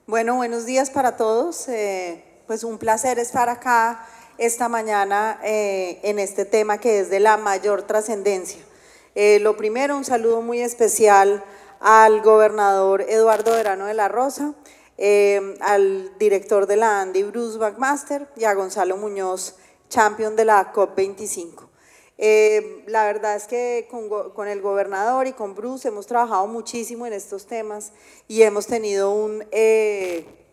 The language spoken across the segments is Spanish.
Bueno, buenos días para todos. Pues un placer estar acá esta mañana en este tema que es de la mayor trascendencia. Lo primero, un saludo muy especial al gobernador Eduardo Verano de la Rosa, al director de la ANDI, Bruce McMaster, y a Gonzalo Muñoz, champion de la COP25. La verdad es que con el gobernador y con Bruce hemos trabajado muchísimo en estos temas y hemos tenido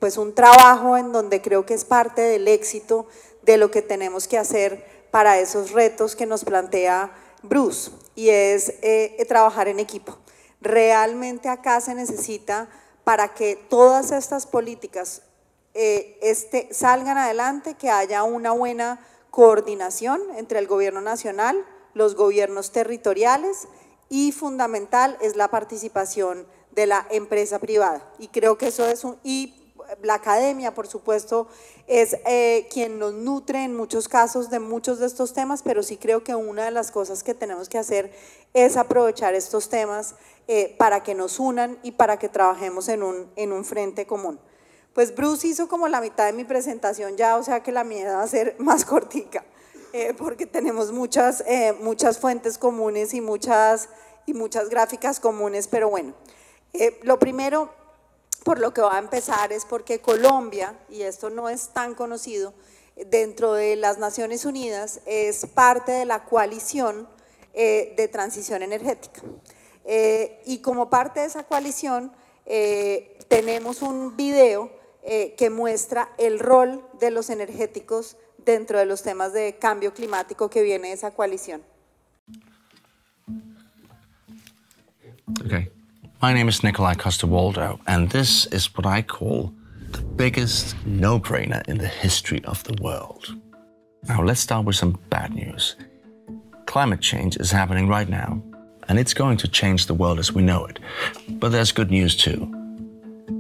pues un trabajo en donde creo que es parte del éxito de lo que tenemos que hacer para esos retos que nos plantea Bruce, y es trabajar en equipo. Realmente acá se necesita, para que todas estas políticas salgan adelante, que haya una buena coordinación entre el gobierno nacional, los gobiernos territoriales, y fundamental es la participación de la empresa privada. Y creo que eso es y la academia, por supuesto, es quien nos nutre en muchos casos de muchos de estos temas, pero sí creo que una de las cosas que tenemos que hacer es aprovechar estos temas para que nos unan y para que trabajemos en un frente común. Pues Bruce hizo como la mitad de mi presentación ya, o sea que la mía va a ser más cortica, porque tenemos muchas fuentes comunes y muchas gráficas comunes, pero bueno. Lo primero, por lo que va a empezar, es porque Colombia, y esto no es tan conocido, dentro de las Naciones Unidas es parte de la coalición de transición energética. Y como parte de esa coalición tenemos un video que muestra el rol de los energéticos dentro de los temas de cambio climático que viene de esa coalición. Okay. My name is Nikolai Coster-Waldau, and this is what I call the biggest no-brainer in the history of the world. Now, let's start with some bad news. Climate change is happening right now, and it's going to change the world as we know it. But there's good news too.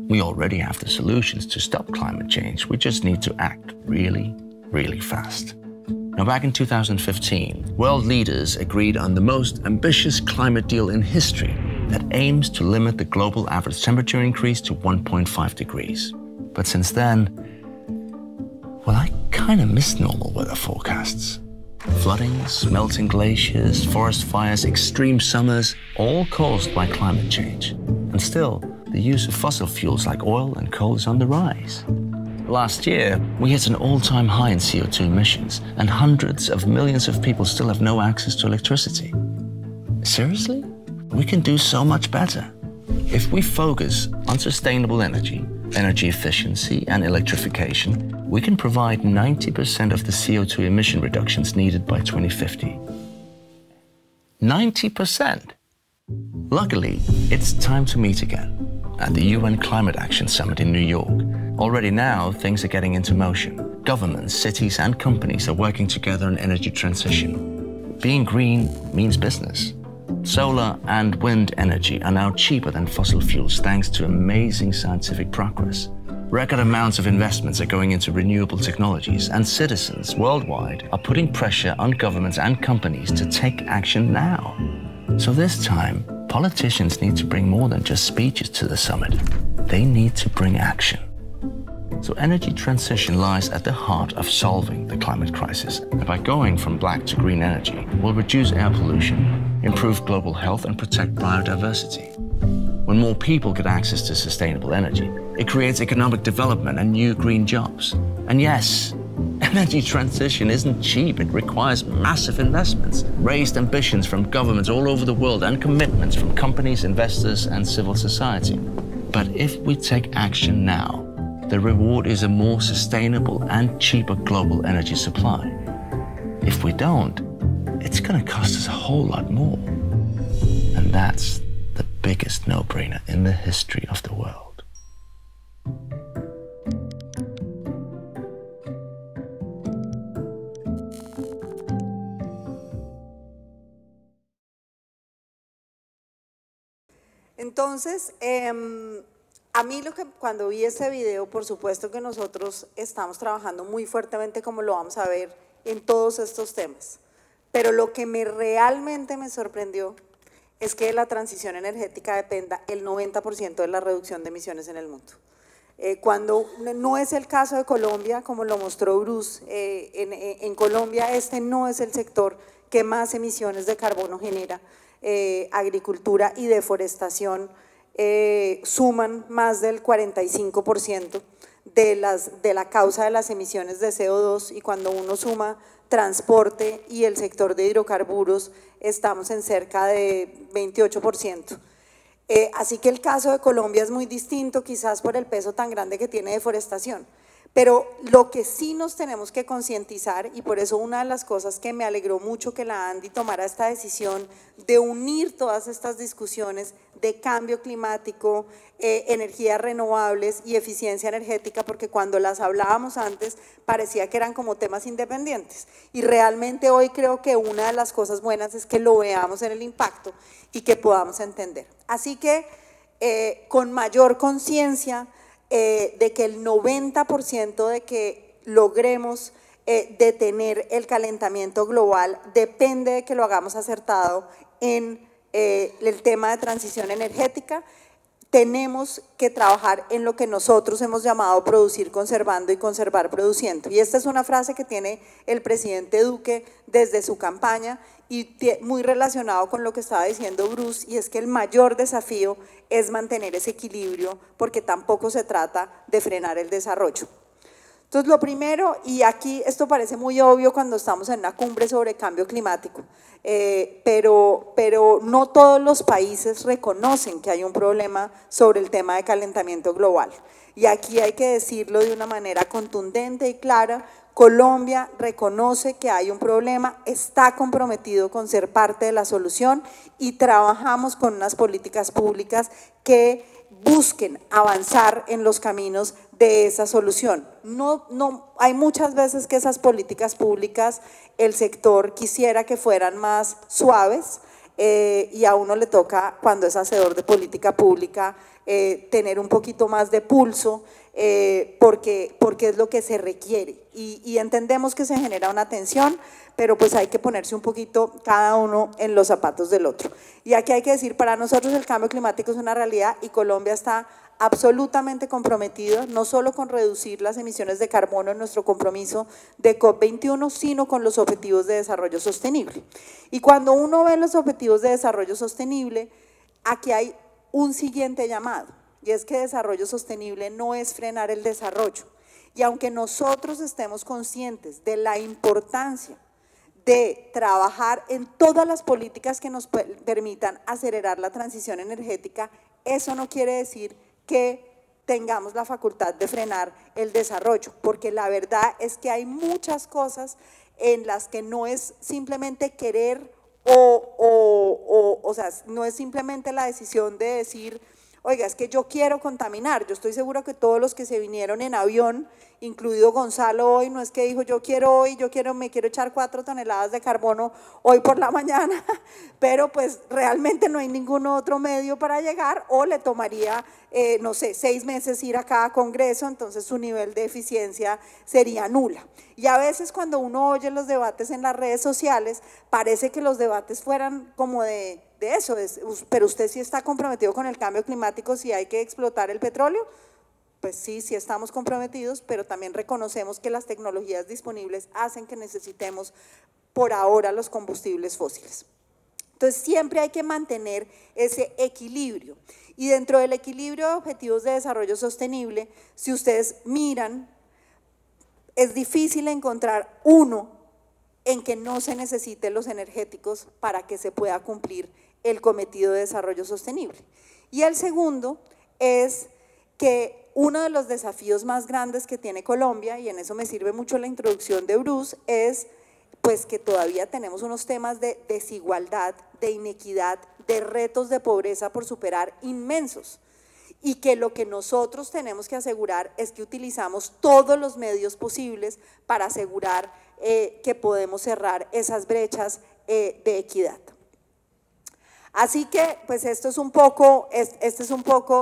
We already have the solutions to stop climate change. We just need to act really, really fast. Now, back in 2015, world leaders agreed on the most ambitious climate deal in history that aims to limit the global average temperature increase to 1.5 degrees. But since then, well, I kind of miss normal weather forecasts. Floodings, melting glaciers, forest fires, extreme summers, all caused by climate change. And still, the use of fossil fuels like oil and coal is on the rise. Last year, we hit an all-time high in CO2 emissions, and hundreds of millions of people still have no access to electricity. Seriously? We can do so much better. If we focus on sustainable energy, energy efficiency, and electrification, we can provide 90% of the CO2 emission reductions needed by 2050. 90%! Luckily, it's time to meet again at the UN Climate Action Summit in New York. Already now, things are getting into motion. Governments, cities, and companies are working together on energy transition. Being green means business. Solar and wind energy are now cheaper than fossil fuels thanks to amazing scientific progress. Record amounts of investments are going into renewable technologies, and citizens worldwide are putting pressure on governments and companies to take action now. So this time, politicians need to bring more than just speeches to the summit. They need to bring action. So energy transition lies at the heart of solving the climate crisis. And by going from black to green energy, we'll reduce air pollution, improve global health, and protect biodiversity. When more people get access to sustainable energy, it creates economic development and new green jobs. And yes, energy transition isn't cheap. It requires massive investments, raised ambitions from governments all over the world, and commitments from companies, investors, and civil society. But if we take action now, the reward is a more sustainable and cheaper global energy supply. If we don't, it's going to cost us a whole lot more. And that's the biggest no-brainer in the history of the world. Entonces, a mí cuando vi este video, por supuesto que nosotros estamos trabajando muy fuertemente, como lo vamos a ver, en todos estos temas. Pero lo que realmente me sorprendió es que de la transición energética dependa el 90% de la reducción de emisiones en el mundo. Cuando no es el caso de Colombia, como lo mostró Bruce, en Colombia este no es el sector que más emisiones de carbono genera. Agricultura y deforestación suman más del 45% de la causa de las emisiones de CO2, y cuando uno suma transporte y el sector de hidrocarburos estamos en cerca de 28%. Así que el caso de Colombia es muy distinto, quizás por el peso tan grande que tiene deforestación. Pero lo que sí nos tenemos que concientizar, y por eso una de las cosas que me alegró mucho que la ANDI tomara esta decisión de unir todas estas discusiones de cambio climático, energías renovables y eficiencia energética, porque cuando las hablábamos antes parecía que eran como temas independientes, y realmente hoy creo que una de las cosas buenas es que lo veamos en el impacto y que podamos entender. Así que con mayor conciencia de que el 90% de que logremos detener el calentamiento global depende de que lo hagamos acertado en el tema de transición energética. Tenemos que trabajar en lo que nosotros hemos llamado producir conservando y conservar produciendo. Y esta es una frase que tiene el presidente Duque desde su campaña y muy relacionado con lo que estaba diciendo Bruce, y es que el mayor desafío es mantener ese equilibrio, porque tampoco se trata de frenar el desarrollo. Entonces, lo primero, y aquí esto parece muy obvio cuando estamos en una cumbre sobre cambio climático, pero no todos los países reconocen que hay un problema sobre el tema de calentamiento global. Y aquí hay que decirlo de una manera contundente y clara: Colombia reconoce que hay un problema, está comprometido con ser parte de la solución y trabajamos con unas políticas públicas que busquen avanzar en los caminos de esa solución. Hay muchas veces que esas políticas públicas el sector quisiera que fueran más suaves, y a uno le toca, cuando es hacedor de política pública, tener un poquito más de pulso, porque es lo que se requiere, y entendemos que se genera una tensión, pero pues hay que ponerse un poquito cada uno en los zapatos del otro. Y aquí hay que decir, para nosotros el cambio climático es una realidad y Colombia está absolutamente comprometido, no solo con reducir las emisiones de carbono en nuestro compromiso de COP21, sino con los objetivos de desarrollo sostenible. Y cuando uno ve los objetivos de desarrollo sostenible, aquí hay un siguiente llamado, y es que desarrollo sostenible no es frenar el desarrollo. Y aunque nosotros estemos conscientes de la importancia de trabajar en todas las políticas que nos permitan acelerar la transición energética, eso no quiere decir que tengamos la facultad de frenar el desarrollo, porque la verdad es que hay muchas cosas en las que no es simplemente querer o sea, no es simplemente la decisión de decir, oiga, es que yo quiero contaminar. Yo estoy seguro que todos los que se vinieron en avión, incluido Gonzalo hoy, no es que dijo yo quiero hoy, me quiero echar 4 toneladas de carbono hoy por la mañana, pero pues realmente no hay ningún otro medio para llegar, o le tomaría, no sé, 6 meses ir a cada congreso, entonces su nivel de eficiencia sería nula. Y a veces cuando uno oye los debates en las redes sociales, parece que los debates fueran como de eso, pero usted sí está comprometido con el cambio climático, si hay que explotar el petróleo. Pues sí estamos comprometidos, pero también reconocemos que las tecnologías disponibles hacen que necesitemos por ahora los combustibles fósiles. Entonces siempre hay que mantener ese equilibrio, y dentro del equilibrio de objetivos de desarrollo sostenible, si ustedes miran, es difícil encontrar uno en que no se necesiten los energéticos para que se pueda cumplir el cometido de desarrollo sostenible. Y el segundo es que uno de los desafíos más grandes que tiene Colombia, y en eso me sirve mucho la introducción de Bruce, es pues que todavía tenemos unos temas de desigualdad, de inequidad, de retos de pobreza por superar inmensos, y que lo que nosotros tenemos que asegurar es que utilizamos todos los medios posibles para asegurar que podemos cerrar esas brechas de equidad. Así que pues esta es un poco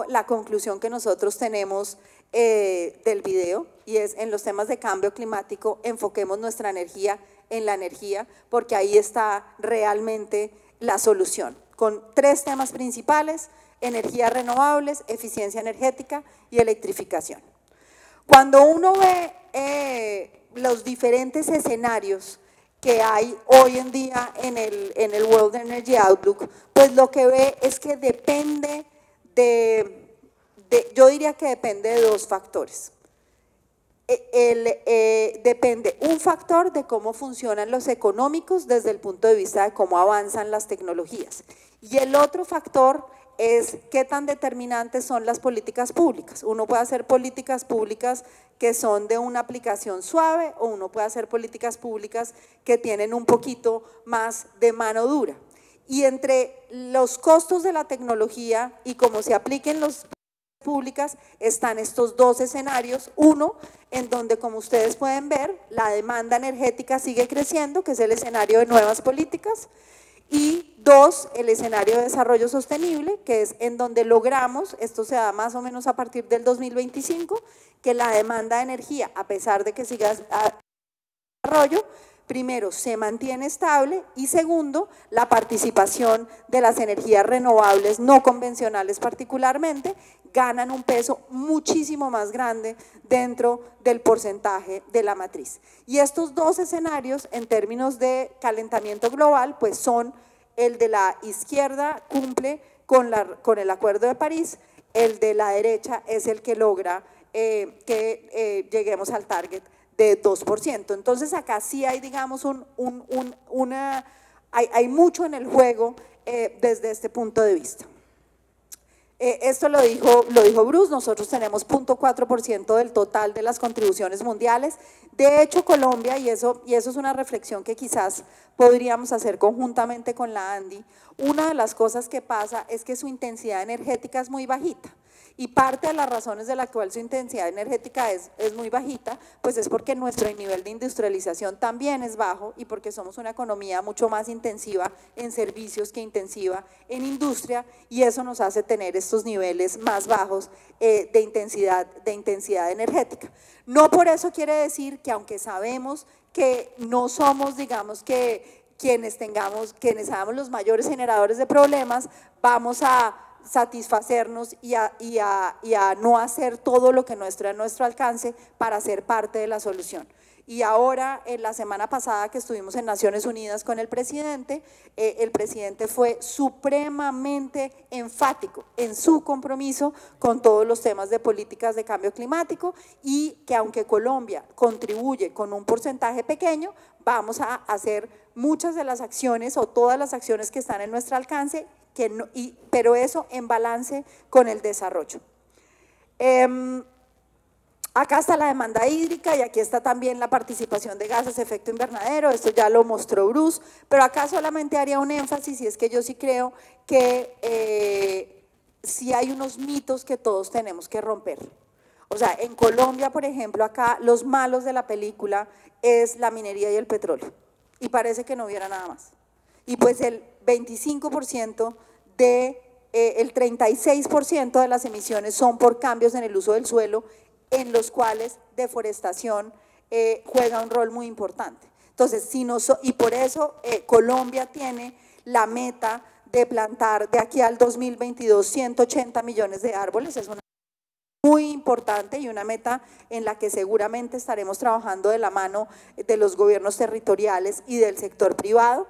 la conclusión que nosotros tenemos del video, y es: en los temas de cambio climático enfoquemos nuestra energía en la energía, porque ahí está realmente la solución, con 3 temas principales: energías renovables, eficiencia energética y electrificación. Cuando uno ve los diferentes escenarios que hay hoy en día en el World Energy Outlook, pues lo que ve es que depende yo diría que depende de dos factores. Depende un factor de cómo funcionan los económicos desde el punto de vista de cómo avanzan las tecnologías, y el otro factor es qué tan determinantes son las políticas públicas. Uno puede hacer políticas públicas que son de una aplicación suave, o uno puede hacer políticas públicas que tienen un poquito más de mano dura. Y entre los costos de la tecnología y cómo se apliquen las públicas están estos dos escenarios. Uno, en donde, como ustedes pueden ver, la demanda energética sigue creciendo, que es el escenario de nuevas políticas. Y dos, el escenario de desarrollo sostenible, que es en donde logramos, esto se da más o menos a partir del 2025, que la demanda de energía, a pesar de que siga desarrollo, primero se mantiene estable, y segundo, la participación de las energías renovables no convencionales particularmente ganan un peso muchísimo más grande dentro del porcentaje de la matriz. Y estos dos escenarios en términos de calentamiento global pues son el de la izquierda cumple con el Acuerdo de París, el de la derecha es el que logra que lleguemos al target de 2%. Entonces acá sí hay, digamos, hay mucho en el juego desde este punto de vista. Esto lo dijo Bruce, nosotros tenemos 0.4% del total de las contribuciones mundiales. De hecho, Colombia, y eso es una reflexión que quizás podríamos hacer conjuntamente con la ANDI, una de las cosas que pasa es que su intensidad energética es muy bajita. Y parte de las razones de la cual su intensidad energética es muy bajita, pues es porque nuestro nivel de industrialización también es bajo, y porque somos una economía mucho más intensiva en servicios que intensiva en industria, y eso nos hace tener estos niveles más bajos de intensidad energética. No por eso quiere decir que, aunque sabemos que no somos, digamos, que quienes seamos los mayores generadores de problemas, vamos a satisfacernos y a no hacer todo lo que esté a nuestro alcance para ser parte de la solución. Y ahora, en la semana pasada que estuvimos en Naciones Unidas con el presidente fue supremamente enfático en su compromiso con todos los temas de políticas de cambio climático, y que aunque Colombia contribuye con un porcentaje pequeño, vamos a hacer muchas de las acciones o todas las acciones que están en nuestro alcance, pero eso en balance con el desarrollo. Acá está la demanda hídrica, y aquí está también la participación de gases de efecto invernadero, esto ya lo mostró Bruce, pero acá solamente haría un énfasis, y es que yo sí creo que sí hay unos mitos que todos tenemos que romper. O sea, en Colombia, por ejemplo, acá los malos de la película es la minería y el petróleo, y parece que no hubiera nada más. Y pues el 25% el 36% de las emisiones son por cambios en el uso del suelo, en los cuales deforestación juega un rol muy importante. Entonces, y por eso Colombia tiene la meta de plantar de aquí al 2022 180 millones de árboles, es una muy importante y una meta en la que seguramente estaremos trabajando de la mano de los gobiernos territoriales y del sector privado,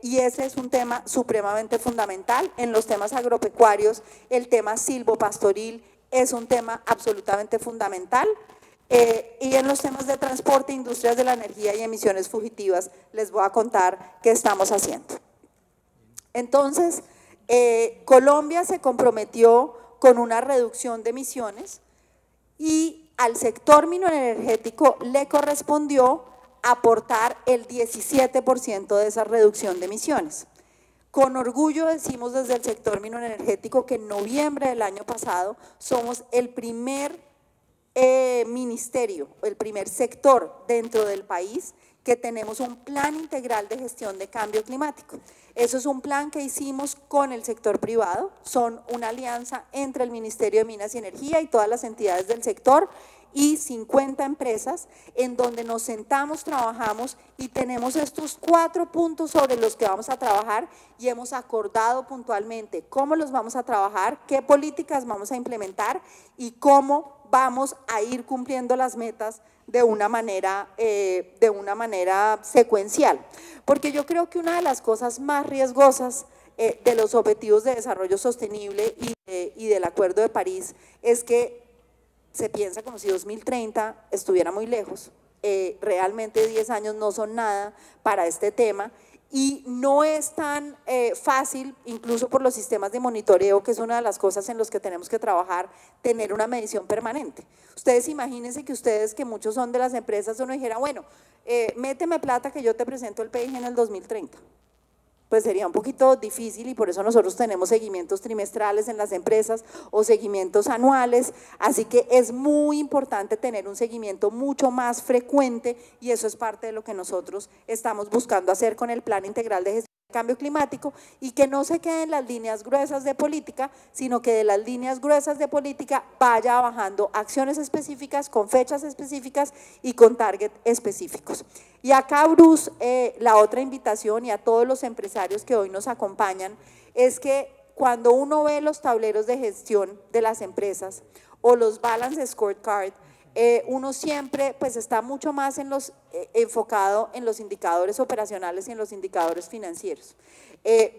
y ese es un tema supremamente fundamental. En los temas agropecuarios, el tema silvopastoril es un tema absolutamente fundamental, y en los temas de transporte, industrias de la energía y emisiones fugitivas les voy a contar qué estamos haciendo. Entonces, Colombia se comprometió con una reducción de emisiones, y al sector mineroenergético le correspondió aportar el 17% de esa reducción de emisiones. Con orgullo decimos desde el sector mineroenergético que en noviembre del año pasado somos el primer ministerio, el primer sector dentro del país que tenemos un plan integral de gestión de cambio climático. Eso es un plan que hicimos con el sector privado, son una alianza entre el Ministerio de Minas y Energía y todas las entidades del sector, y 50 empresas, en donde nos sentamos, trabajamos y tenemos estos 4 puntos sobre los que vamos a trabajar y hemos acordado puntualmente cómo los vamos a trabajar, qué políticas vamos a implementar y cómo vamos a ir cumpliendo las metas de una manera secuencial. Porque yo creo que una de las cosas más riesgosas de los objetivos de desarrollo sostenible y del Acuerdo de París es que se piensa como si 2030 estuviera muy lejos. Realmente 10 años no son nada para este tema y no es tan fácil, incluso por los sistemas de monitoreo, que es una de las cosas en las que tenemos que trabajar, tener una medición permanente. Ustedes imagínense que ustedes, que muchos son de las empresas, uno dijera, bueno, méteme plata que yo te presento el PIG en el 2030. Pues sería un poquito difícil y por eso nosotros tenemos seguimientos trimestrales en las empresas o seguimientos anuales, así que es muy importante tener un seguimiento mucho más frecuente y eso es parte de lo que nosotros estamos buscando hacer con el Plan Integral de Gestión del Cambio Climático y que no se queden las líneas gruesas de política, sino que de las líneas gruesas de política vaya bajando acciones específicas con fechas específicas y con target específicos. Y acá, Bruce, la otra invitación y a todos los empresarios que hoy nos acompañan es que cuando uno ve los tableros de gestión de las empresas o los balance scorecard, uno siempre pues está mucho más enfocado en los indicadores operacionales y en los indicadores financieros.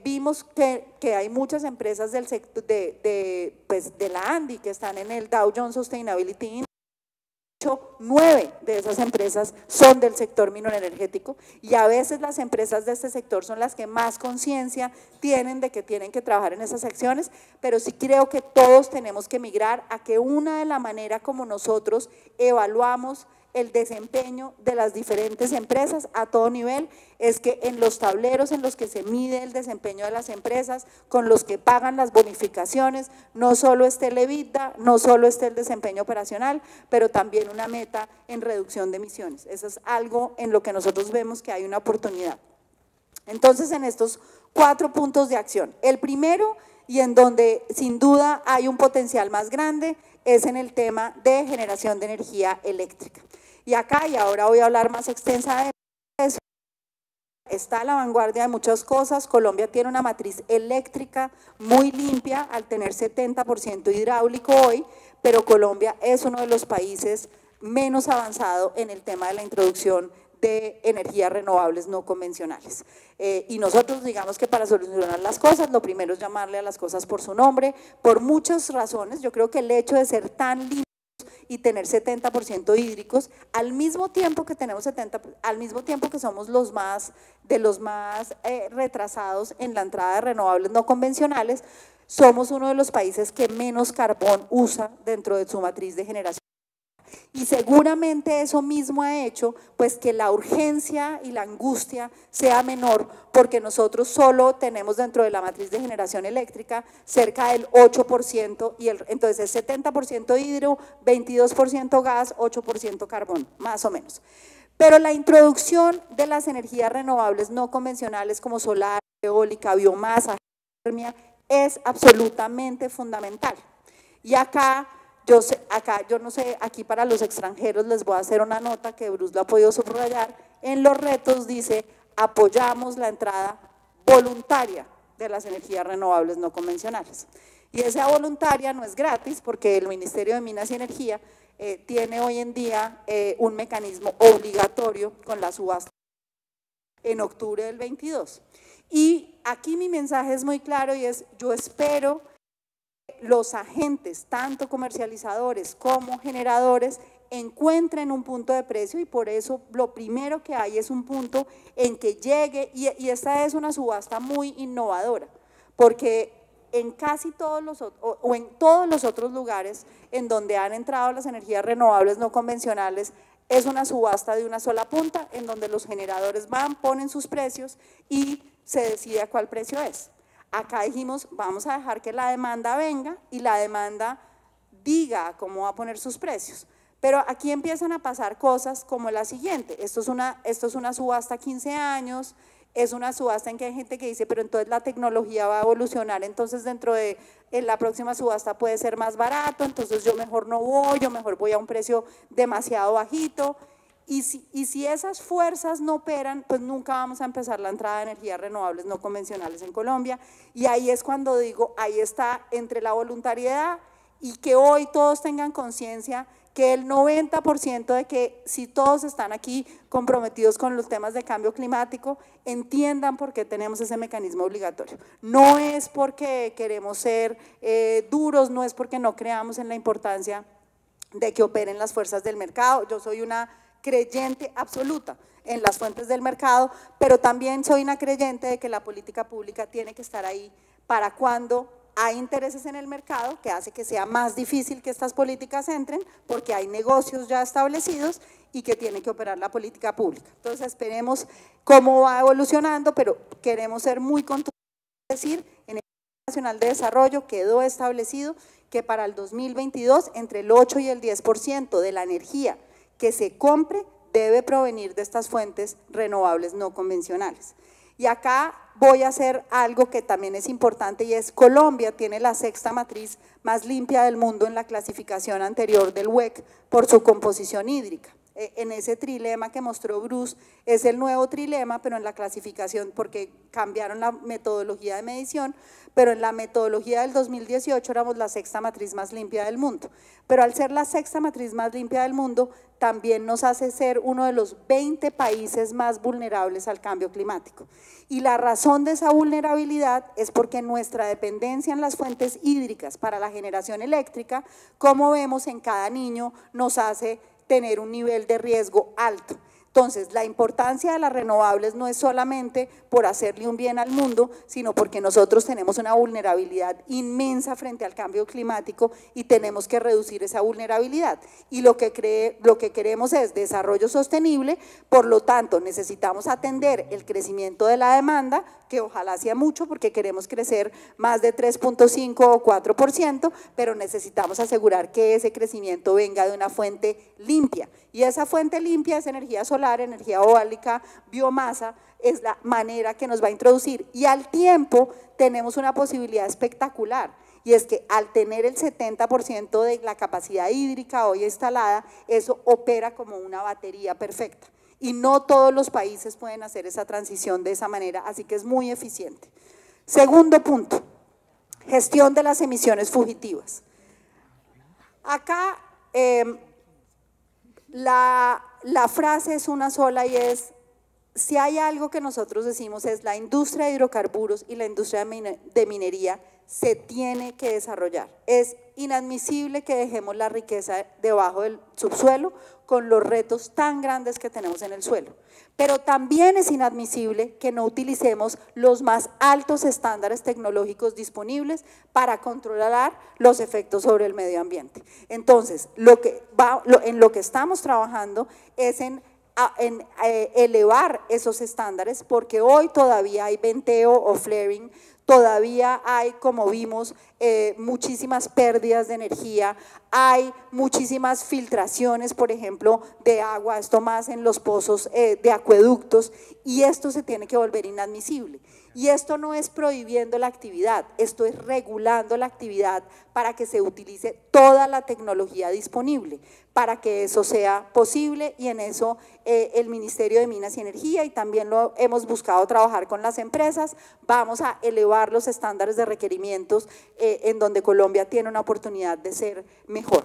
Vimos que hay muchas empresas del sector de la ANDI que están en el Dow Jones Sustainability Index. 9 de esas empresas son del sector minero energético y a veces las empresas de este sector son las que más conciencia tienen de que tienen que trabajar en esas acciones, pero sí creo que todos tenemos que migrar a que una de la manera como nosotros evaluamos el desempeño de las diferentes empresas a todo nivel es que en los tableros en los que se mide el desempeño de las empresas, con los que pagan las bonificaciones, no solo esté el EBITDA, no solo esté el desempeño operacional, pero también una meta en reducción de emisiones. Eso es algo en lo que nosotros vemos que hay una oportunidad. Entonces, en estos 4 puntos de acción, el primero y en donde sin duda hay un potencial más grande es en el tema de generación de energía eléctrica. Y acá, y ahora voy a hablar más extensa de eso, está a la vanguardia de muchas cosas. Colombia tiene una matriz eléctrica muy limpia al tener 70% hidráulico hoy, pero Colombia es uno de los países menos avanzado en el tema de la introducción de energías renovables no convencionales. Y nosotros digamos que para solucionar las cosas, lo primero es llamarle a las cosas por su nombre, por muchas razones. Yo creo que el hecho de ser tan limpios y tener 70% hídricos, al mismo tiempo que tenemos al mismo tiempo que somos los más retrasados en la entrada de renovables no convencionales, somos uno de los países que menos carbón usa dentro de su matriz de generación. Y seguramente eso mismo ha hecho pues que la urgencia y la angustia sea menor porque nosotros solo tenemos dentro de la matriz de generación eléctrica cerca del 8% y entonces es 70% hidro, 22% gas, 8% carbón, más o menos. Pero la introducción de las energías renovables no convencionales como solar, eólica, biomasa, geotérmica es absolutamente fundamental. Y acá yo no sé, aquí para los extranjeros les voy a hacer una nota que Bruce lo ha podido subrayar, en los retos dice, apoyamos la entrada voluntaria de las energías renovables no convencionales. Y esa voluntaria no es gratis porque el Ministerio de Minas y Energía tiene hoy en día un mecanismo obligatorio con la subasta en octubre del 22. Y aquí mi mensaje es muy claro y es, yo espero los agentes, tanto comercializadores como generadores, encuentren un punto de precio y por eso lo primero que hay es un punto en que llegue, y esta es una subasta muy innovadora, porque en casi todos o en todos los otros lugares en donde han entrado las energías renovables no convencionales, es una subasta de una sola punta en donde los generadores van, ponen sus precios y se decide a cuál precio es. Acá dijimos, vamos a dejar que la demanda venga y la demanda diga cómo va a poner sus precios. Pero aquí empiezan a pasar cosas como la siguiente, esto es una subasta a 15 años, es una subasta en que hay gente que dice, pero entonces la tecnología va a evolucionar, entonces dentro de la próxima subasta puede ser más barato, entonces yo mejor no voy, yo mejor voy a un precio demasiado bajito. Y si esas fuerzas no operan, pues nunca vamos a empezar la entrada de energías renovables no convencionales en Colombia. Y ahí es cuando digo, ahí está entre la voluntariedad y que hoy todos tengan conciencia que el 90% de que si todos están aquí comprometidos con los temas de cambio climático, entiendan por qué tenemos ese mecanismo obligatorio. No es porque queremos ser duros, no es porque no creamos en la importancia de que operen las fuerzas del mercado. Yo soy una creyente absoluta en las fuentes del mercado, pero también soy una creyente de que la política pública tiene que estar ahí para cuando hay intereses en el mercado que hace que sea más difícil que estas políticas entren porque hay negocios ya establecidos y que tiene que operar la política pública. Entonces esperemos cómo va evolucionando, pero queremos ser muy contundentes, decir, en el Plan Nacional de Desarrollo quedó establecido que para el 2022 entre el 8 y el 10% de la energía que se compre debe provenir de estas fuentes renovables no convencionales. Y acá voy a hacer algo que también es importante y es Colombia tiene la sexta matriz más limpia del mundo en la clasificación anterior del WEC por su composición hídrica. En ese trilema que mostró Bruce es el nuevo trilema, pero en la clasificación, porque cambiaron la metodología de medición, pero en la metodología del 2018 éramos la sexta matriz más limpia del mundo. Pero al ser la sexta matriz más limpia del mundo, también nos hace ser uno de los 20 países más vulnerables al cambio climático. Y la razón de esa vulnerabilidad es porque nuestra dependencia en las fuentes hídricas para la generación eléctrica, como vemos en cada niño, nos hace tener un nivel de riesgo alto. Entonces, la importancia de las renovables no es solamente por hacerle un bien al mundo, sino porque nosotros tenemos una vulnerabilidad inmensa frente al cambio climático y tenemos que reducir esa vulnerabilidad. Y lo que queremos es desarrollo sostenible, por lo tanto, necesitamos atender el crecimiento de la demanda, que ojalá sea mucho porque queremos crecer más de 3.5 o 4%, pero necesitamos asegurar que ese crecimiento venga de una fuente limpia. Y esa fuente limpia es energía solar, energía eólica, biomasa, es la manera que nos va a introducir. Y al tiempo tenemos una posibilidad espectacular, y es que al tener el 70% de la capacidad hídrica hoy instalada, eso opera como una batería perfecta. Y no todos los países pueden hacer esa transición de esa manera, así que es muy eficiente. Segundo punto, gestión de las emisiones fugitivas. Acá la frase es una sola y es, si hay algo que nosotros decimos es la industria de hidrocarburos y la industria de minería se tiene que desarrollar. Es inadmisible que dejemos la riqueza debajo del subsuelo con los retos tan grandes que tenemos en el suelo. Pero también es inadmisible que no utilicemos los más altos estándares tecnológicos disponibles para controlar los efectos sobre el medio ambiente. Entonces, en lo que estamos trabajando es en elevar esos estándares, porque hoy todavía hay venteo o flaring, todavía hay, como vimos, muchísimas pérdidas de energía, hay muchísimas filtraciones, por ejemplo, de agua, esto más en los pozos de acueductos, y esto se tiene que volver inadmisible. Y esto no es prohibiendo la actividad, esto es regulando la actividad para que se utilice toda la tecnología disponible, para que eso sea posible, y en eso el Ministerio de Minas y Energía, y también lo hemos buscado trabajar con las empresas, vamos a elevar los estándares de requerimientos en donde Colombia tiene una oportunidad de ser mejor.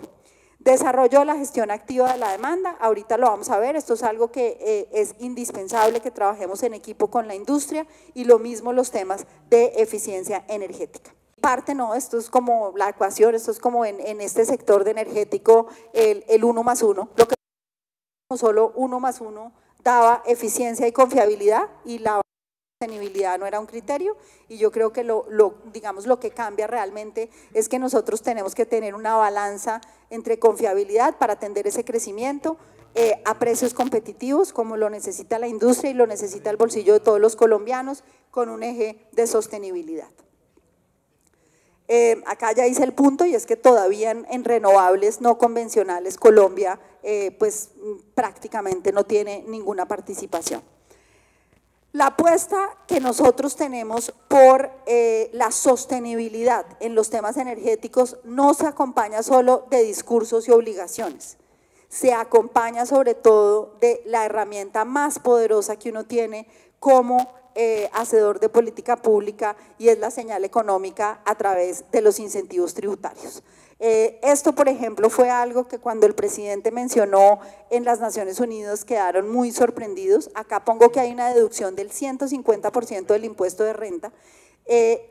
Desarrollo de la gestión activa de la demanda, ahorita lo vamos a ver, esto es algo que es indispensable que trabajemos en equipo con la industria, y lo mismo los temas de eficiencia energética. Parte no, esto es como la ecuación, esto es como en este sector de energético el 1 más 1, lo que solo 1 más 1 daba eficiencia y confiabilidad, y la sostenibilidad no era un criterio, y yo creo que digamos, lo que cambia realmente es que nosotros tenemos que tener una balanza entre confiabilidad para atender ese crecimiento a precios competitivos como lo necesita la industria y lo necesita el bolsillo de todos los colombianos, con un eje de sostenibilidad. Acá ya hice el punto, y es que todavía en renovables no convencionales Colombia pues prácticamente no tiene ninguna participación. La apuesta que nosotros tenemos por la sostenibilidad en los temas energéticos no se acompaña solo de discursos y obligaciones, se acompaña sobre todo de la herramienta más poderosa que uno tiene como hacedor de política pública, y es la señal económica a través de los incentivos tributarios. Esto, por ejemplo, fue algo que cuando el presidente mencionó en las Naciones Unidas quedaron muy sorprendidos. Acá pongo que hay una deducción del 150% del impuesto de renta.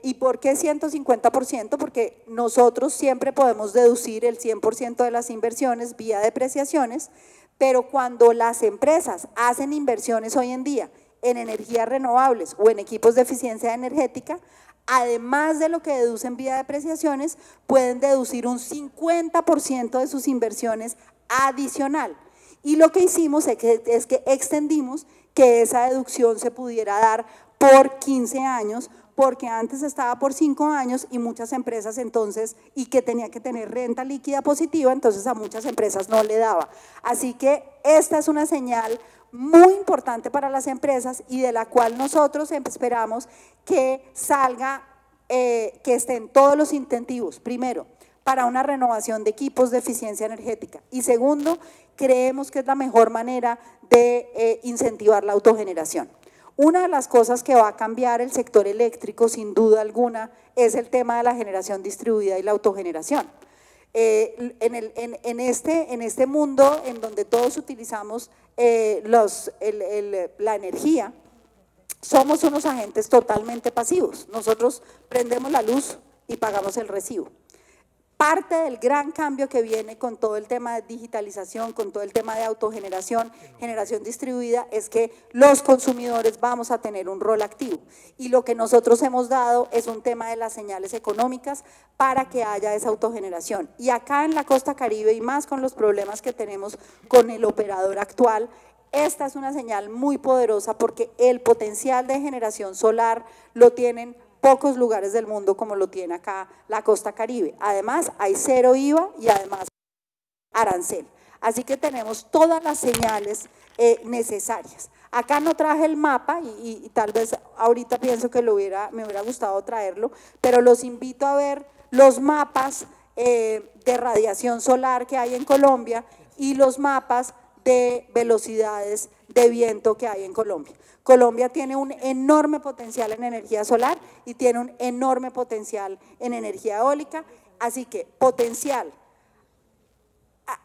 ¿Y por qué 150%? Porque nosotros siempre podemos deducir el 100% de las inversiones vía depreciaciones, pero cuando las empresas hacen inversiones hoy en día en energías renovables o en equipos de eficiencia energética, además de lo que deducen vía depreciaciones, pueden deducir un 50% de sus inversiones adicional. Y lo que hicimos es que extendimos que esa deducción se pudiera dar por 15 años, porque antes estaba por 5 años y muchas empresas entonces, y que tenía que tener renta líquida positiva, entonces a muchas empresas no le daba. Así que esta es una señal muy importante para las empresas y de la cual nosotros esperamos que salga, que estén todos los incentivos, primero, para una renovación de equipos de eficiencia energética, y segundo, creemos que es la mejor manera de incentivar la autogeneración. Una de las cosas que va a cambiar el sector eléctrico, sin duda alguna, es el tema de la generación distribuida y la autogeneración. En este mundo en donde todos utilizamos la energía, somos unos agentes totalmente pasivos. Nosotros prendemos la luz y pagamos el recibo. Parte del gran cambio que viene con todo el tema de digitalización, con todo el tema de autogeneración, generación distribuida, es que los consumidores vamos a tener un rol activo. Y lo que nosotros hemos dado es un tema de las señales económicas para que haya esa autogeneración. Y acá en la costa Caribe, y más con los problemas que tenemos con el operador actual, esta es una señal muy poderosa porque el potencial de generación solar lo tienen pocos lugares del mundo como lo tiene acá la costa Caribe. Además, hay cero IVA y además arancel. Así que tenemos todas las señales necesarias. Acá no traje el mapa y tal vez ahorita pienso que me hubiera gustado traerlo, pero los invito a ver los mapas de radiación solar que hay en Colombia y los mapas de velocidades de viento que hay en Colombia. Colombia tiene un enorme potencial en energía solar y tiene un enorme potencial en energía eólica, así que potencial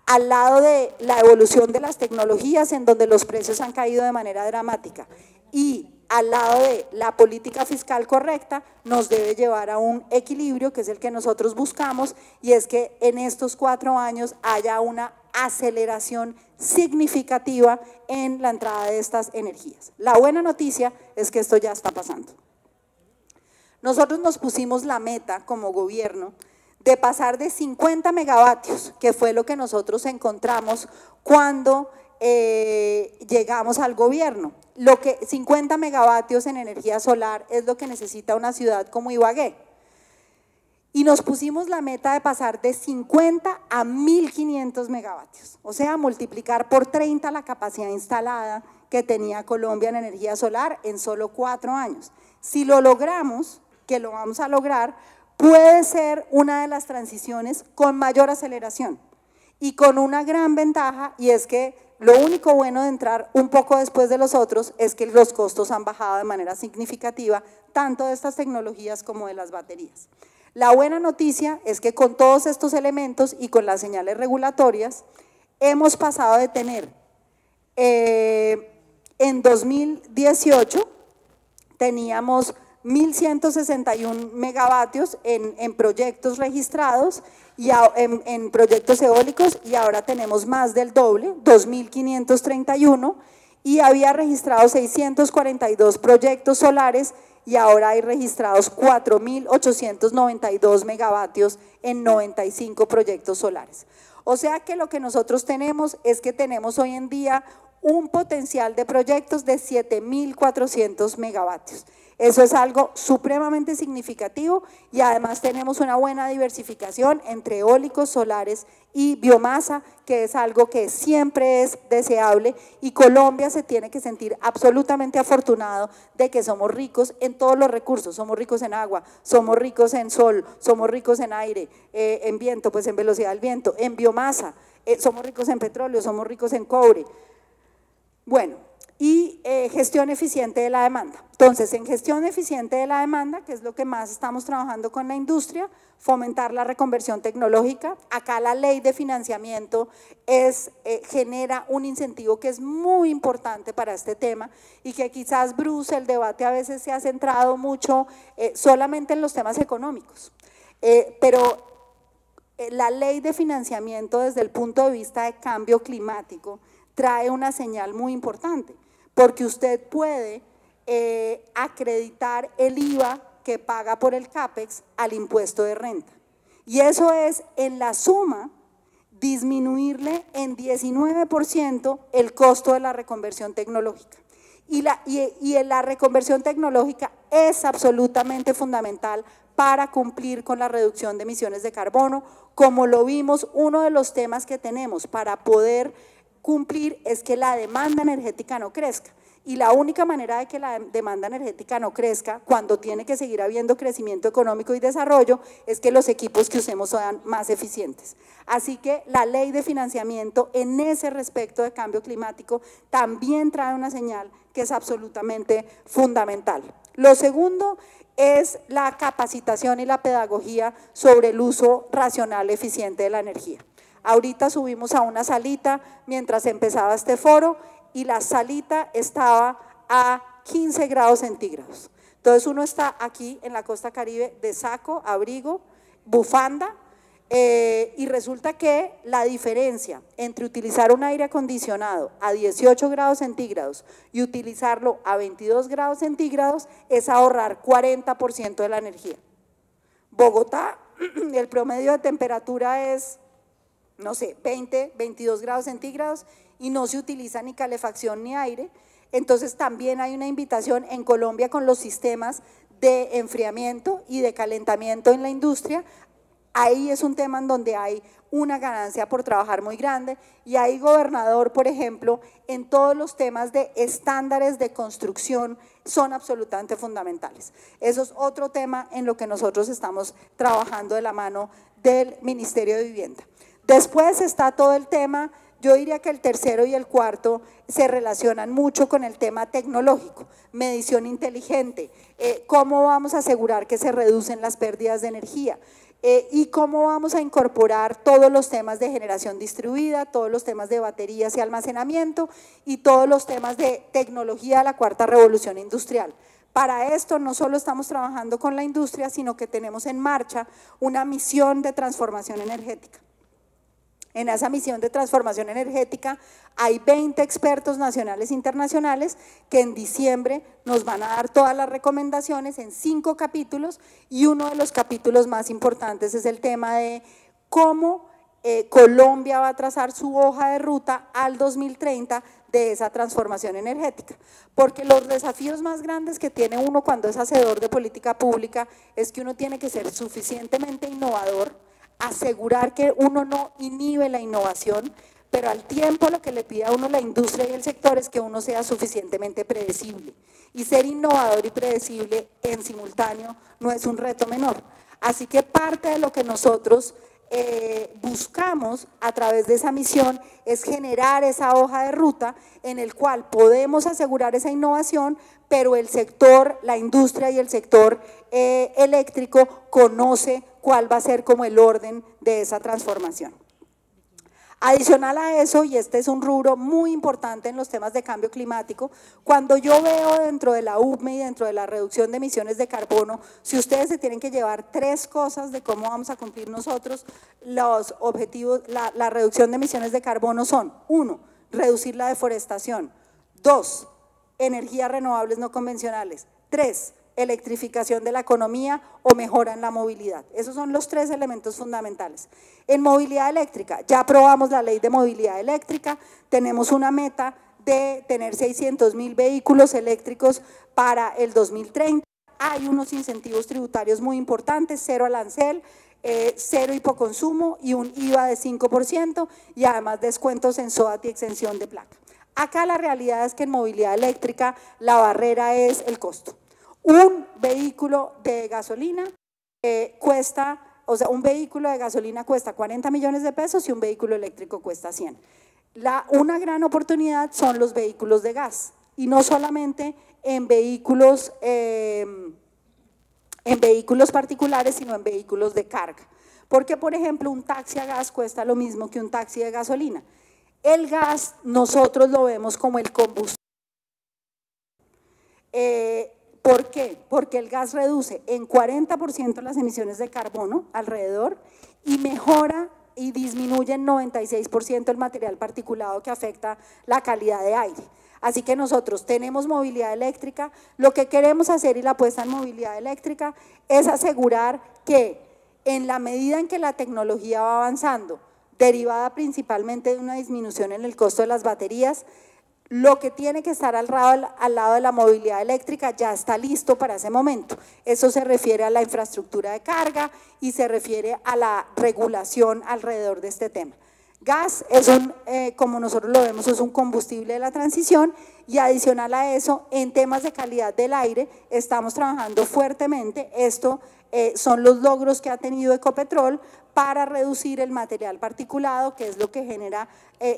al lado de la evolución de las tecnologías en donde los precios han caído de manera dramática y al lado de la política fiscal correcta, nos debe llevar a un equilibrio que es el que nosotros buscamos, y es que en estos 4 años haya una aceleración significativa en la entrada de estas energías. La buena noticia es que esto ya está pasando. Nosotros nos pusimos la meta como gobierno de pasar de 50 megavatios, que fue lo que nosotros encontramos cuando llegamos al gobierno. 50 megavatios en energía solar es lo que necesita una ciudad como Ibagué. Y nos pusimos la meta de pasar de 50 a 1.500 megavatios, o sea, multiplicar por 30 la capacidad instalada que tenía Colombia en energía solar en solo 4 años. Si lo logramos, que lo vamos a lograr, puede ser una de las transiciones con mayor aceleración y con una gran ventaja, y es que lo único bueno de entrar un poco después de los otros es que los costos han bajado de manera significativa, tanto de estas tecnologías como de las baterías. La buena noticia es que con todos estos elementos y con las señales regulatorias, hemos pasado de tener, en 2018 teníamos 1.161 megavatios en proyectos registrados, y en proyectos eólicos, y ahora tenemos más del doble, 2.531, y había registrados 642 proyectos solares, y ahora hay registrados 4.892 megavatios en 95 proyectos solares. O sea que lo que nosotros tenemos es que tenemos hoy en día un potencial de proyectos de 7.400 megavatios. Eso es algo supremamente significativo y además tenemos una buena diversificación entre eólicos, solares y biomasa, que es algo que siempre es deseable, y Colombia se tiene que sentir absolutamente afortunado de que somos ricos en todos los recursos, somos ricos en agua, somos ricos en sol, somos ricos en aire, en viento, pues en velocidad del viento, en biomasa, somos ricos en petróleo, somos ricos en cobre. Bueno, y gestión eficiente de la demanda. Entonces, en gestión eficiente de la demanda, que es lo que más estamos trabajando con la industria, fomentar la reconversión tecnológica. Acá la ley de financiamiento genera un incentivo que es muy importante para este tema y que quizás, Bruce, el debate a veces se ha centrado mucho solamente en los temas económicos, pero la ley de financiamiento desde el punto de vista de cambio climático trae una señal muy importante, porque usted puede acreditar el IVA que paga por el CAPEX al impuesto de renta. Y eso es, en la suma, disminuirle en 19% el costo de la reconversión tecnológica. Y la reconversión tecnológica es absolutamente fundamental para cumplir con la reducción de emisiones de carbono. Como lo vimos, uno de los temas que tenemos para poder cumplir es que la demanda energética no crezca. Y la única manera de que la demanda energética no crezca, cuando tiene que seguir habiendo crecimiento económico y desarrollo, es que los equipos que usemos sean más eficientes. Así que la ley de financiamiento en ese respecto de cambio climático también trae una señal que es absolutamente fundamental. Lo segundo es la capacitación y la pedagogía sobre el uso racional, eficiente de la energía. Ahorita subimos a una salita mientras empezaba este foro y la salita estaba a 15 grados centígrados. Entonces uno está aquí en la costa Caribe de saco, abrigo, bufanda, y resulta que la diferencia entre utilizar un aire acondicionado a 18 grados centígrados y utilizarlo a 22 grados centígrados es ahorrar 40% de la energía. Bogotá, el promedio de temperatura es, no sé, 20, 22 grados centígrados y no se utiliza ni calefacción ni aire. Entonces también hay una invitación en Colombia con los sistemas de enfriamiento y de calentamiento en la industria. Ahí es un tema en donde hay una ganancia por trabajar muy grande y ahí, gobernador, por ejemplo, en todos los temas de estándares de construcción son absolutamente fundamentales. Eso es otro tema en lo que nosotros estamos trabajando de la mano del Ministerio de Vivienda. Después está todo el tema, yo diría que el tercero y el cuarto se relacionan mucho con el tema tecnológico, medición inteligente, cómo vamos a asegurar que se reducen las pérdidas de energía, y cómo vamos a incorporar todos los temas de generación distribuida, todos los temas de baterías y almacenamiento y todos los temas de tecnología de la cuarta revolución industrial. Para esto no solo estamos trabajando con la industria, sino que tenemos en marcha una misión de transformación energética. En esa misión de transformación energética hay 20 expertos nacionales e internacionales que en diciembre nos van a dar todas las recomendaciones en 5 capítulos y uno de los capítulos más importantes es el tema de cómo Colombia va a trazar su hoja de ruta al 2030 de esa transformación energética. Porque los desafíos más grandes que tiene uno cuando es hacedor de política pública es que uno tiene que ser suficientemente innovador, asegurar que uno no inhibe la innovación, pero al tiempo lo que le pide a uno la industria y el sector es que uno sea suficientemente predecible. Y ser innovador y predecible en simultáneo no es un reto menor. Así que parte de lo que nosotros buscamos a través de esa misión es generar esa hoja de ruta en el cual podemos asegurar esa innovación, pero el sector, la industria y el sector eléctrico conoce cuál va a ser como el orden de esa transformación. Adicional a eso, y este es un rubro muy importante en los temas de cambio climático, cuando yo veo dentro de la UPME y dentro de la reducción de emisiones de carbono, si ustedes se tienen que llevar 3 cosas de cómo vamos a cumplir nosotros los objetivos, la reducción de emisiones de carbono son: 1, reducir la deforestación; 2, energías renovables no convencionales; 3, electrificación de la economía o mejora en la movilidad. Esos son los 3 elementos fundamentales. En movilidad eléctrica, ya aprobamos la ley de movilidad eléctrica, tenemos una meta de tener 600.000 vehículos eléctricos para el 2030. Hay unos incentivos tributarios muy importantes, 0 arancel, 0 hipoconsumo y un IVA de 5% y además descuentos en SOAT y exención de placa. Acá la realidad es que en movilidad eléctrica la barrera es el costo. Un vehículo de gasolina cuesta, o sea, un vehículo de gasolina cuesta 40 millones de pesos y un vehículo eléctrico cuesta 100. Una gran oportunidad son los vehículos de gas y no solamente en vehículos particulares, sino en vehículos de carga. Porque, por ejemplo, un taxi a gas cuesta lo mismo que un taxi de gasolina. El gas nosotros lo vemos como el combustible. ¿Por qué? Porque el gas reduce en 40% las emisiones de carbono alrededor y mejora y disminuye en 96% el material particulado que afecta la calidad de aire. Así que nosotros tenemos movilidad eléctrica, lo que queremos hacer y la apuesta en movilidad eléctrica es asegurar que en la medida en que la tecnología va avanzando, derivada principalmente de una disminución en el costo de las baterías, lo que tiene que estar al lado de la movilidad eléctrica ya está listo para ese momento. Eso se refiere a la infraestructura de carga y se refiere a la regulación alrededor de este tema. Gas es como nosotros lo vemos, es un combustible de la transición y adicional a eso, en temas de calidad del aire, estamos trabajando fuertemente. Esto son los logros que ha tenido Ecopetrol para reducir el material particulado, que es lo que genera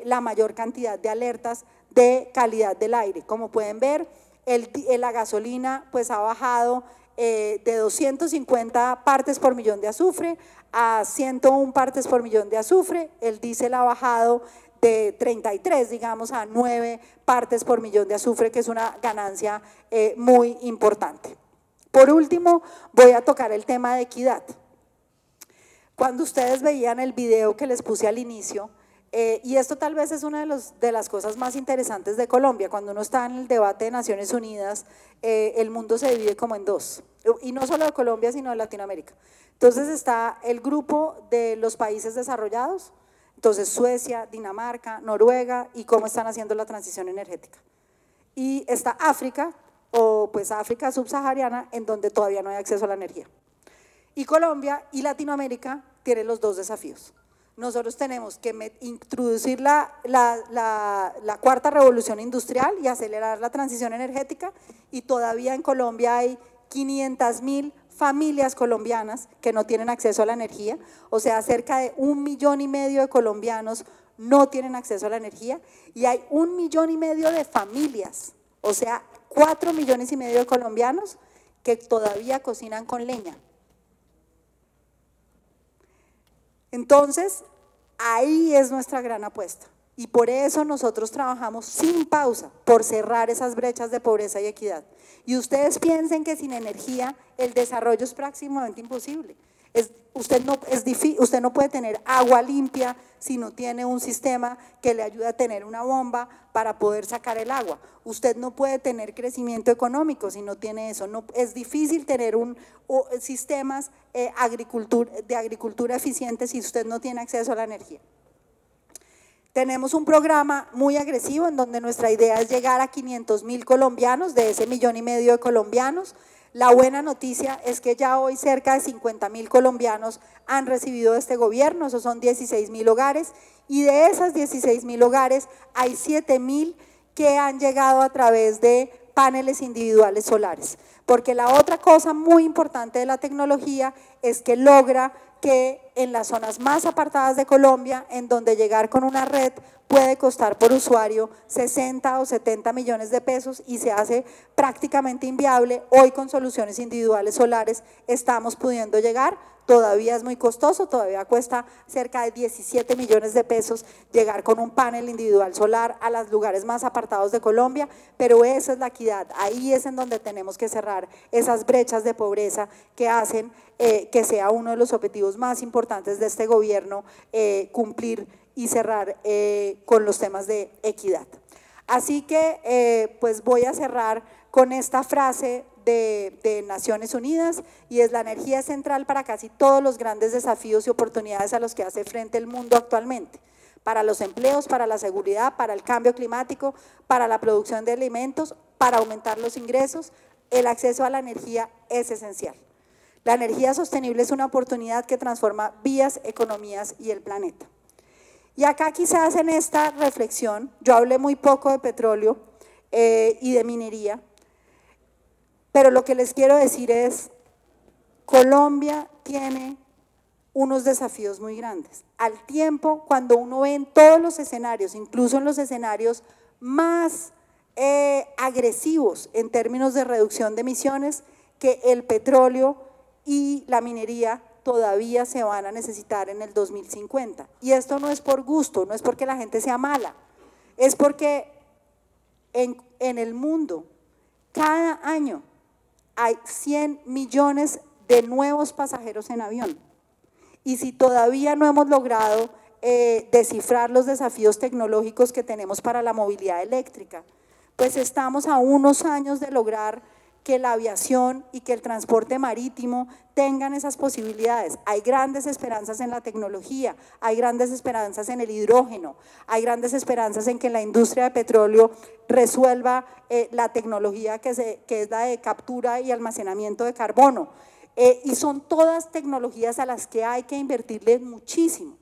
la mayor cantidad de alertas de calidad del aire. Como pueden ver, la gasolina pues ha bajado de 250 partes por millón de azufre a 101 partes por millón de azufre, el diésel ha bajado de 33, digamos, a 9 partes por millón de azufre, que es una ganancia muy importante. Por último, voy a tocar el tema de equidad. Cuando ustedes veían el video que les puse al inicio, y esto tal vez es una de las cosas más interesantes de Colombia, cuando uno está en el debate de Naciones Unidas, el mundo se divide como en dos, y no solo de Colombia, sino de Latinoamérica. Entonces está el grupo de los países desarrollados, entonces Suecia, Dinamarca, Noruega, y cómo están haciendo la transición energética. Y está África, o pues África subsahariana, en donde todavía no hay acceso a la energía. Y Colombia y Latinoamérica tienen los dos desafíos. Nosotros tenemos que introducir la cuarta revolución industrial y acelerar la transición energética, y todavía en Colombia hay 500.000 familias colombianas que no tienen acceso a la energía, o sea, cerca de 1,5 millones de colombianos no tienen acceso a la energía, y hay 1,5 millones de familias, o sea, 4,5 millones de colombianos que todavía cocinan con leña. Entonces, ahí es nuestra gran apuesta y por eso nosotros trabajamos sin pausa por cerrar esas brechas de pobreza y equidad. Y ustedes piensen que sin energía el desarrollo es prácticamente imposible. Usted no puede tener agua limpia si no tiene un sistema que le ayude a tener una bomba para poder sacar el agua. Usted no puede tener crecimiento económico si no tiene eso. Es difícil tener sistemas de agricultura eficientes si usted no tiene acceso a la energía. Tenemos un programa muy agresivo en donde nuestra idea es llegar a 500.000 colombianos, de ese 1,5 millones de colombianos. La buena noticia es que ya hoy cerca de 50.000 colombianos han recibido de este gobierno, esos son 16.000 hogares, y de esas 16.000 hogares hay 7.000 que han llegado a través de paneles individuales solares. Porque la otra cosa muy importante de la tecnología es que logra que en las zonas más apartadas de Colombia, en donde llegar con una red puede costar por usuario 60 o 70 millones de pesos y se hace prácticamente inviable, hoy con soluciones individuales solares estamos pudiendo llegar. Todavía es muy costoso, todavía cuesta cerca de 17 millones de pesos llegar con un panel individual solar a los lugares más apartados de Colombia, pero esa es la equidad, ahí es en donde tenemos que cerrar esas brechas de pobreza que hacen que sea uno de los objetivos más importantes de este gobierno, cumplir y cerrar con los temas de equidad. Así que pues voy a cerrar con esta frase de Naciones Unidas, y es: la energía es central para casi todos los grandes desafíos y oportunidades a los que hace frente el mundo actualmente, para los empleos, para la seguridad, para el cambio climático, para la producción de alimentos, para aumentar los ingresos, el acceso a la energía es esencial. La energía sostenible es una oportunidad que transforma vidas, economías y el planeta. Y acá quizás en esta reflexión, yo hablé muy poco de petróleo y de minería, pero lo que les quiero decir es, Colombia tiene unos desafíos muy grandes. Al tiempo, cuando uno ve en todos los escenarios, incluso en los escenarios más agresivos en términos de reducción de emisiones, que el petróleo y la minería todavía se van a necesitar en el 2050. Y esto no es por gusto, no es porque la gente sea mala, es porque en el mundo cada año hay 100 millones de nuevos pasajeros en avión. Y si todavía no hemos logrado descifrar los desafíos tecnológicos que tenemos para la movilidad eléctrica, pues estamos a unos años de lograr que la aviación y que el transporte marítimo tengan esas posibilidades. Hay grandes esperanzas en la tecnología, hay grandes esperanzas en el hidrógeno, hay grandes esperanzas en que la industria de petróleo resuelva la tecnología que es la de captura y almacenamiento de carbono. Y son todas tecnologías a las que hay que invertirle muchísimo.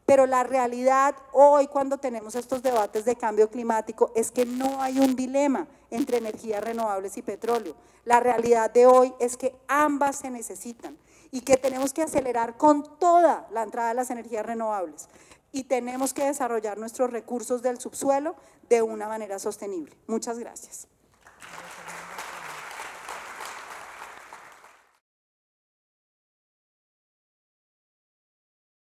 Pero la realidad hoy, cuando tenemos estos debates de cambio climático, es que no hay un dilema entre energías renovables y petróleo. La realidad de hoy es que ambas se necesitan y que tenemos que acelerar con toda la entrada de las energías renovables y tenemos que desarrollar nuestros recursos del subsuelo de una manera sostenible. Muchas gracias.